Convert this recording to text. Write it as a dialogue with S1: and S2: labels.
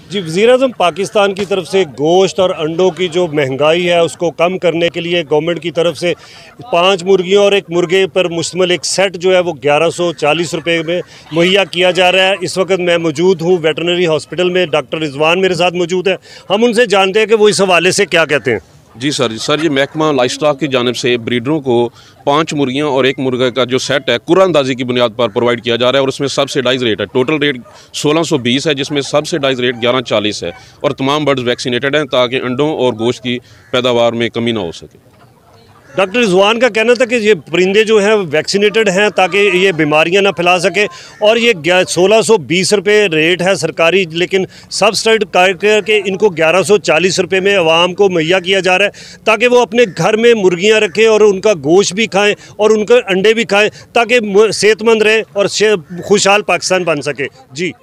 S1: जी, वज़ीर-ए-आज़म पाकिस्तान की तरफ से गोश्त और अंडों की जो महंगाई है उसको कम करने के लिए गवर्नमेंट की तरफ से 5 मुर्गियों और 1 मुर्गे पर मुश्तमिल एक सेट जो है वो 1140 रुपये में मुहैया किया जा रहा है। इस वक्त मैं मौजूद हूँ वेटरनरी हॉस्पिटल में, डॉक्टर रिजवान मेरे साथ मौजूद है। हम उनसे जानते हैं कि वो इस हवाले से क्या कहते हैं।
S2: जी सर ये महकमा लाइफ स्टॉक की जानिब से ब्रीडरों को 5 मुर्गियां और 1 मुर्गा का जो सेट है कुरान अंदाजी की बुनियाद पर प्रोवाइड किया जा रहा है और उसमें सब्सिडाइज रेट है। टोटल रेट 1620 है जिसमें सब्सिडाइज रेट 1140 है और तमाम बर्ड्स वैक्सीनेटेड हैं ताकि अंडों और गोश्त की पैदावार में कमी ना हो सके।
S1: डॉक्टर रिजवान का कहना था कि ये परिंदे जो हैं वैक्सीनेटेड हैं ताकि ये बीमारियां ना फैला सके और ये 1620 रुपये रेट है सरकारी, लेकिन सब्सिडाइड करके इनको 1140 रुपये में आवाम को मुहैया किया जा रहा है ताकि वो अपने घर में मुर्गियां रखें और उनका गोश्त भी खाएं और उनके अंडे भी खाएं ताकि सेहतमंद रहें और खुशहाल पाकिस्तान बन सके। जी।